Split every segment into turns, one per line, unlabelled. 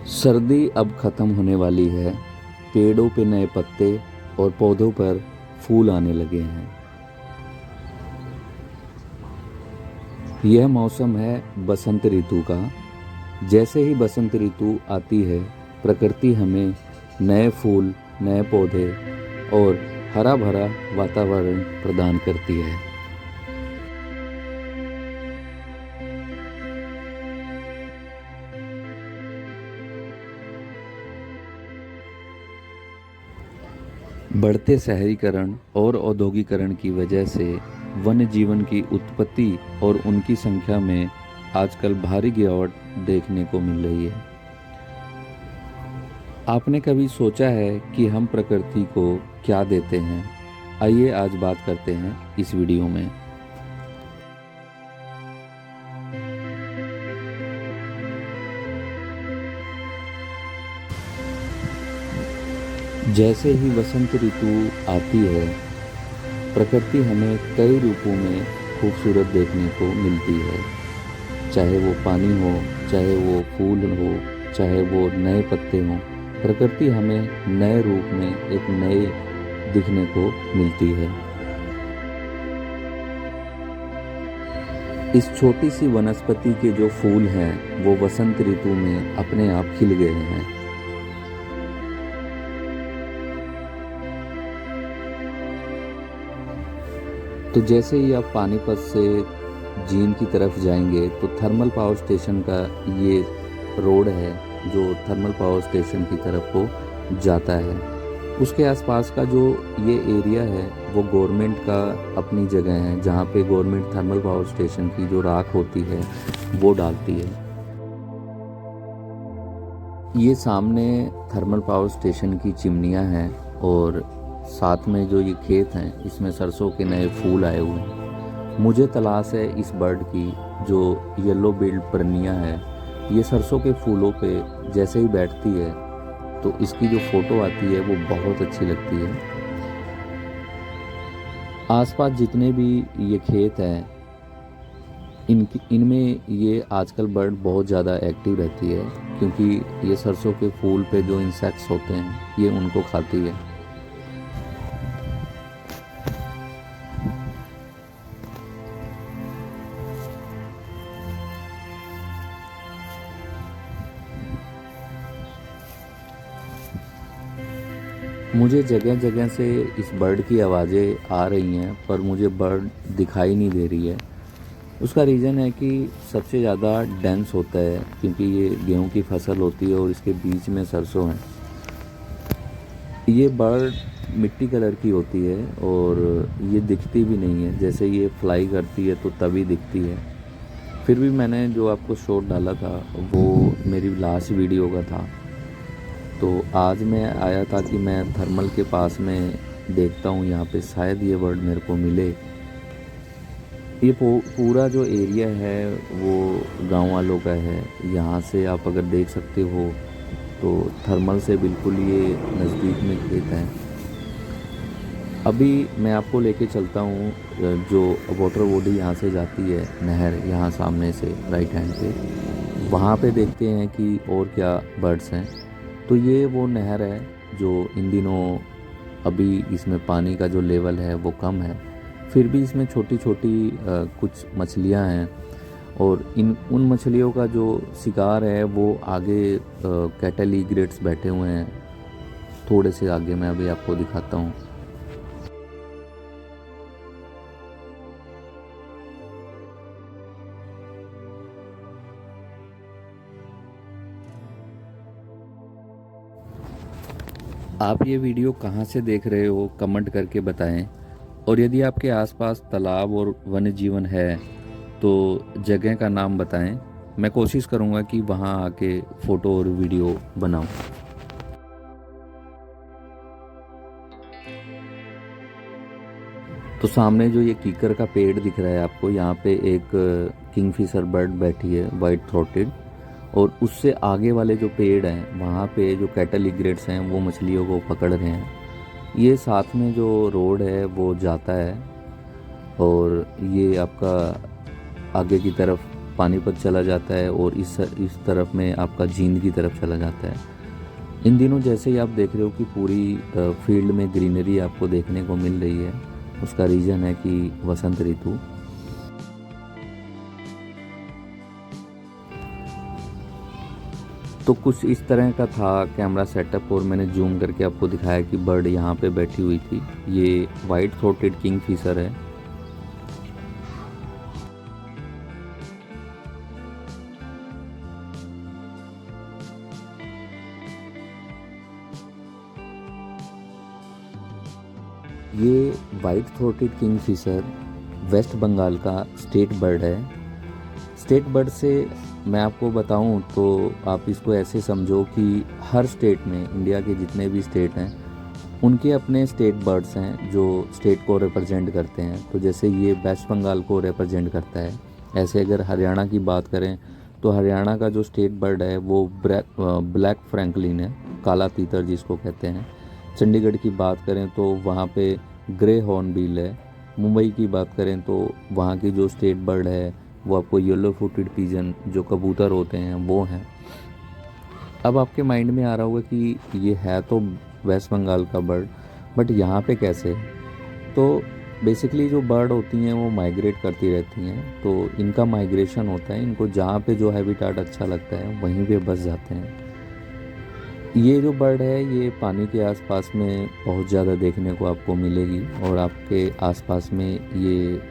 सर्दी अब ख़त्म होने वाली है। पेड़ों पे नए पत्ते और पौधों पर फूल आने लगे हैं। यह मौसम है बसंत ऋतु का। जैसे ही बसंत ऋतु आती है, प्रकृति हमें नए फूल, नए पौधे और हरा भरा वातावरण प्रदान करती है। बढ़ते शहरीकरण और औद्योगिकरण की वजह से वन्य जीवन की उत्पत्ति और उनकी संख्या में आजकल भारी गिरावट देखने को मिल रही है। आपने कभी सोचा है कि हम प्रकृति को क्या देते हैं? आइए आज बात करते हैं इस वीडियो में। जैसे ही वसंत ऋतु आती है, प्रकृति हमें कई रूपों में खूबसूरत देखने को मिलती है। चाहे वो पानी हो, चाहे वो फूल हो, चाहे वो नए पत्ते हों, प्रकृति हमें नए रूप में एक नए दिखने को मिलती है। इस छोटी सी वनस्पति के जो फूल हैं, वो वसंत ऋतु में अपने आप खिल गए हैं। तो जैसे ही आप पानीपत से जींद की तरफ जाएंगे तो थर्मल पावर स्टेशन का ये रोड है जो थर्मल पावर स्टेशन की तरफ को जाता है। उसके आसपास का जो ये एरिया है वो गवर्नमेंट का अपनी जगह है, जहाँ पे गवर्नमेंट थर्मल पावर स्टेशन की जो राख होती है वो डालती है। ये सामने थर्मल पावर स्टेशन की चिमनियाँ हैं और साथ में जो ये खेत हैं इसमें सरसों के नए फूल आए हुए हैं। मुझे तलाश है इस बर्ड की जो येलो बिल्ड परनिया है। ये सरसों के फूलों पे जैसे ही बैठती है तो इसकी जो फ़ोटो आती है वो बहुत अच्छी लगती है। आसपास जितने भी ये खेत हैं इनमें ये आजकल बर्ड बहुत ज़्यादा एक्टिव रहती है, क्योंकि ये सरसों के फूल पे जो इंसेक्ट्स होते हैं ये उनको खाती है। मुझे जगह जगह से इस बर्ड की आवाज़ें आ रही हैं, पर मुझे बर्ड दिखाई नहीं दे रही है। उसका रीज़न है कि सबसे ज़्यादा डेंस होता है, क्योंकि ये गेहूं की फसल होती है और इसके बीच में सरसों है। ये बर्ड मिट्टी कलर की होती है और ये दिखती भी नहीं है। जैसे ये फ्लाई करती है तो तभी दिखती है। फिर भी मैंने जो आपको शॉट डाला था वो मेरी लास्ट वीडियो का था। तो आज मैं आया था कि मैं थर्मल के पास में देखता हूँ, यहाँ पे शायद ये बर्ड मेरे को मिले। ये पूरा जो एरिया है वो गांव वालों का है। यहाँ से आप अगर देख सकते हो तो थर्मल से बिल्कुल ये नज़दीक में खेत हैं। अभी मैं आपको लेके चलता हूँ जो वाटर बॉडी यहाँ से जाती है, नहर यहाँ सामने से राइट हैंड पे, वहाँ पे देखते हैं कि और क्या बर्ड्स हैं। तो ये वो नहर है जो इन दिनों अभी इसमें पानी का जो लेवल है वो कम है, फिर भी इसमें छोटी छोटी कुछ मछलियाँ हैं और उन मछलियों का जो शिकार है वो आगे कैटल ईग्रेट्स बैठे हुए हैं। थोड़े से आगे मैं अभी आपको दिखाता हूँ। आप ये वीडियो कहाँ से देख रहे हो कमेंट करके बताएं, और यदि आपके आसपास तालाब और वन्य जीवन है तो जगह का नाम बताएं। मैं कोशिश करूँगा कि वहाँ आके फ़ोटो और वीडियो बनाऊँ। तो सामने जो ये कीकर का पेड़ दिख रहा है आपको, यहाँ पे एक किंगफिशर बर्ड बैठी है, वाइट थ्रोटेड, और उससे आगे वाले जो पेड़ हैं वहाँ पे जो कैटल ईग्रेट्स हैं वो मछलियों को पकड़ रहे हैं। ये साथ में जो रोड है वो जाता है और ये आपका आगे की तरफ पानीपत चला जाता है और इस तरफ में आपका जींद की तरफ चला जाता है। इन दिनों जैसे ही आप देख रहे हो कि पूरी फील्ड में ग्रीनरी आपको देखने को मिल रही है, उसका रीज़न है कि वसंत ऋतु। तो कुछ इस तरह का था कैमरा सेटअप और मैंने जूम करके आपको दिखाया कि बर्ड यहाँ पे बैठी हुई थी। ये वाइट थ्रोटेड किंगफिशर है। ये white throated kingfisher West Bengal का स्टेट बर्ड है। स्टेट बर्ड से मैं आपको बताऊं तो आप इसको ऐसे समझो कि हर स्टेट में, इंडिया के जितने भी स्टेट हैं, उनके अपने स्टेट बर्ड्स हैं जो स्टेट को रिप्रेजेंट करते हैं। तो जैसे ये वेस्ट बंगाल को रिप्रेजेंट करता है, ऐसे अगर हरियाणा की बात करें तो हरियाणा का जो स्टेट बर्ड है वो ब्लैक फ्रैंकलिन है, काला तीतर जिसको कहते हैं। चंडीगढ़ की बात करें तो वहाँ पे ग्रे हॉर्नबिल है। मुंबई की बात करें तो वहाँ की जो स्टेट बर्ड है वो आपको येलो फुटेड पिजन, जो कबूतर होते हैं, वो हैं। अब आपके माइंड में आ रहा होगा कि ये है तो वेस्ट बंगाल का बर्ड, बट यहाँ पे कैसे? तो बेसिकली जो बर्ड होती हैं वो माइग्रेट करती रहती हैं, तो इनका माइग्रेशन होता है। इनको जहाँ पे जो हैबिटाट अच्छा लगता है वहीं पे बस जाते हैं। ये जो बर्ड है ये पानी के आसपास में बहुत ज़्यादा देखने को आपको मिलेगी और आपके आसपास में ये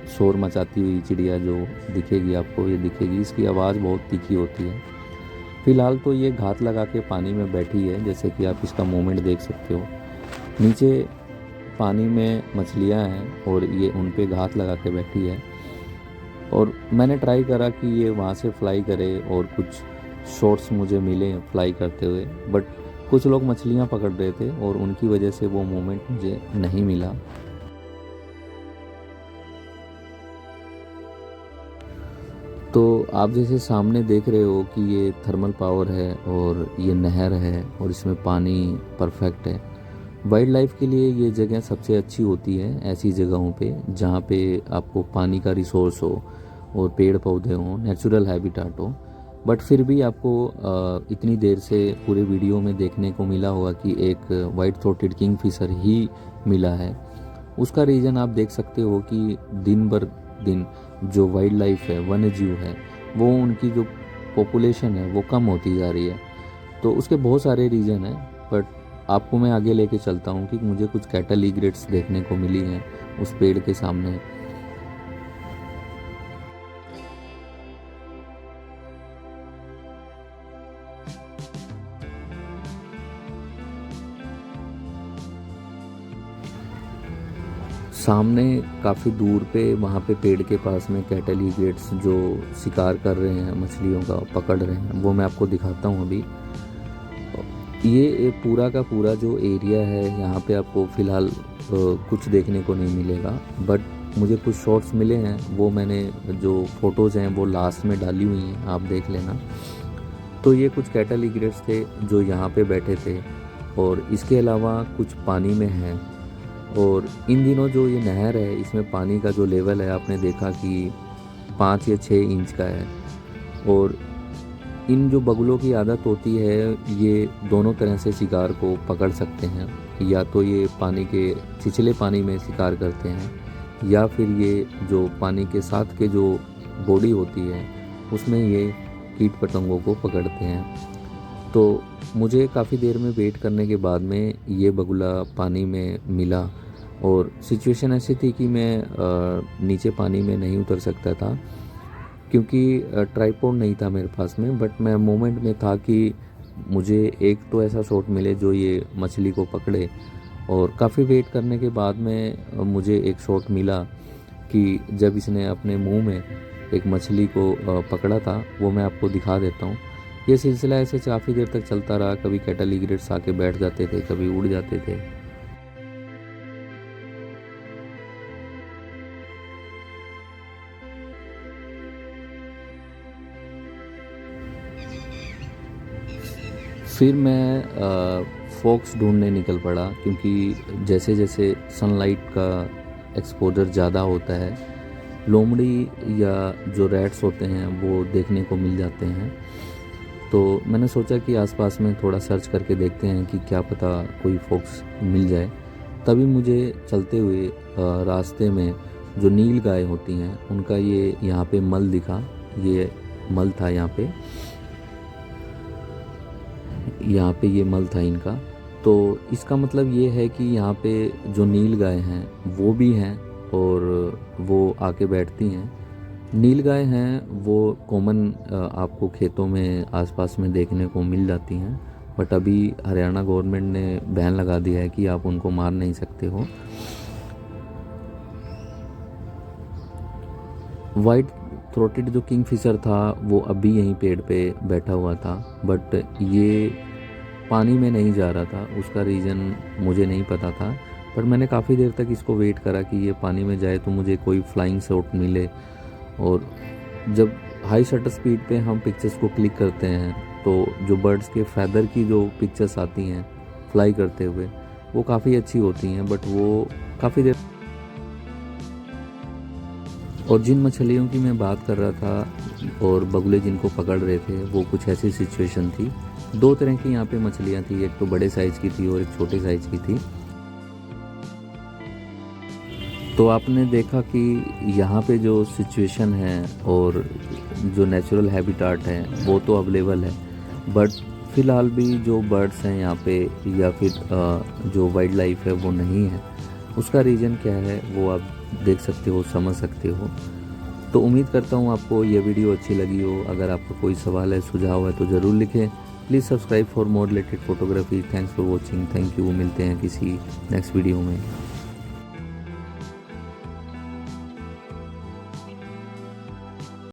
शोर मचाती हुई चिड़िया जो दिखेगी आपको, ये दिखेगी। इसकी आवाज़ बहुत तीखी होती है। फ़िलहाल तो ये घात लगा के पानी में बैठी है, जैसे कि आप इसका मूवमेंट देख सकते हो। नीचे पानी में मछलियाँ हैं और ये उन पे घात लगा के बैठी है। और मैंने ट्राई करा कि ये वहाँ से फ्लाई करे और कुछ शॉट्स मुझे मिले फ्लाई करते हुए, बट कुछ लोग मछलियाँ पकड़ रहे थे और उनकी वजह से वो मोमेंट मुझे नहीं मिला। तो आप जैसे सामने देख रहे हो कि ये थर्मल पावर है और ये नहर है और इसमें पानी परफेक्ट है। वाइल्ड लाइफ के लिए ये जगह सबसे अच्छी होती है, ऐसी जगहों पे जहाँ पे आपको पानी का रिसोर्स हो और पेड़ पौधे हों, नेचुरल हैबिटाट हो। बट फिर भी आपको इतनी देर से पूरे वीडियो में देखने को मिला होगा कि एक वाइट थ्रोटेड किंगफिशर ही मिला है। उसका रीज़न आप देख सकते हो कि दिन बर दिन जो वाइल्ड लाइफ है, वन्य जीव है, वो उनकी जो पॉपुलेशन है वो कम होती जा रही है। तो उसके बहुत सारे रीज़न हैं, बट आपको मैं आगे लेके चलता हूँ कि मुझे कुछ कैटल ईग्रेट्स देखने को मिली हैं उस पेड़ के सामने। सामने काफ़ी दूर पे वहाँ पे पेड़ के पास में कैटल ईग्रेट्स जो शिकार कर रहे हैं, मछलियों का पकड़ रहे हैं, वो मैं आपको दिखाता हूँ अभी। ये पूरा का पूरा जो एरिया है यहाँ पे आपको फ़िलहाल कुछ देखने को नहीं मिलेगा, बट मुझे कुछ शॉट्स मिले हैं, वो मैंने जो फ़ोटोज़ हैं वो लास्ट में डाली हुई हैं, आप देख लेना। तो ये कुछ कैटल ईग्रेट्स थे जो यहाँ पे बैठे थे और इसके अलावा कुछ पानी में हैं। और इन दिनों जो ये नहर है इसमें पानी का जो लेवल है आपने देखा कि 5 या 6 इंच का है। और इन जो बगुलों की आदत होती है ये दोनों तरह से शिकार को पकड़ सकते हैं, या तो ये पानी के छिछले पानी में शिकार करते हैं या फिर ये जो पानी के साथ के जो बॉडी होती है उसमें ये कीट पतंगों को पकड़ते हैं। तो मुझे काफ़ी देर में वेट करने के बाद में ये बगुला पानी में मिला और सिचुएशन ऐसी थी कि मैं नीचे पानी में नहीं उतर सकता था क्योंकि ट्राइपॉड नहीं था मेरे पास में। बट मैं मोमेंट में था कि मुझे एक तो ऐसा शॉट मिले जो ये मछली को पकड़े। और काफ़ी वेट करने के बाद में मुझे एक शॉट मिला कि जब इसने अपने मुंह में एक मछली को पकड़ा था, वो मैं आपको दिखा देता हूँ। ये सिलसिला ऐसे काफ़ी देर तक चलता रहा। कभी कैटल ईग्रेट्स आके बैठ जाते थे, कभी उड़ जाते थे। फिर मैं फॉक्स ढूंढने निकल पड़ा क्योंकि जैसे जैसे सनलाइट का एक्सपोजर ज़्यादा होता है लोमड़ी या जो रैट्स होते हैं वो देखने को मिल जाते हैं। तो मैंने सोचा कि आसपास में थोड़ा सर्च करके देखते हैं कि क्या पता कोई फॉक्स मिल जाए। तभी मुझे चलते हुए रास्ते में जो नील गाय होती हैं उनका ये यहाँ पे मल दिखा। ये मल था यहाँ पे ये मल था इनका। तो इसका मतलब ये है कि यहाँ पे जो नील गाय हैं वो भी हैं और वो आके बैठती हैं। नील गाय हैं वो कॉमन आपको खेतों में आसपास में देखने को मिल जाती हैं, बट अभी हरियाणा गवर्नमेंट ने बैन लगा दिया है कि आप उनको मार नहीं सकते हो। वाइट थ्रोटेड जो किंगफिशर था वो अभी यहीं पेड़ पे बैठा हुआ था, बट ये पानी में नहीं जा रहा था। उसका रीज़न मुझे नहीं पता था, पर मैंने काफ़ी देर तक इसको वेट करा कि ये पानी में जाए तो मुझे कोई फ्लाइंग शॉट मिले। और जब हाई शटर स्पीड पे हम पिक्चर्स को क्लिक करते हैं तो जो बर्ड्स के फैदर की जो पिक्चर्स आती हैं फ्लाई करते हुए वो काफ़ी अच्छी होती हैं, बट वो काफ़ी देर। और जिन मछलियों की मैं बात कर रहा था और बगुले जिनको पकड़ रहे थे वो कुछ ऐसी सिचुएशन थी। दो तरह की यहाँ पे मछलियाँ थी, एक तो बड़े साइज़ की थी और एक छोटे साइज़ की थी। तो आपने देखा कि यहाँ पे जो सिचुएशन है और जो नेचुरल हैबिटाट है वो तो अवेलेबल है, बट फ़िलहाल भी जो बर्ड्स हैं यहाँ पे या फिर जो वाइल्ड लाइफ है वो नहीं है। उसका रीज़न क्या है वो आप देख सकते हो, समझ सकते हो। तो उम्मीद करता हूँ आपको ये वीडियो अच्छी लगी हो। अगर आपका कोई सवाल है, सुझाव है तो ज़रूर लिखें। Please subscribe for more related photography. Thanks for watching. Thank you. मिलते हैं किसी नेक्स्ट वीडियो में।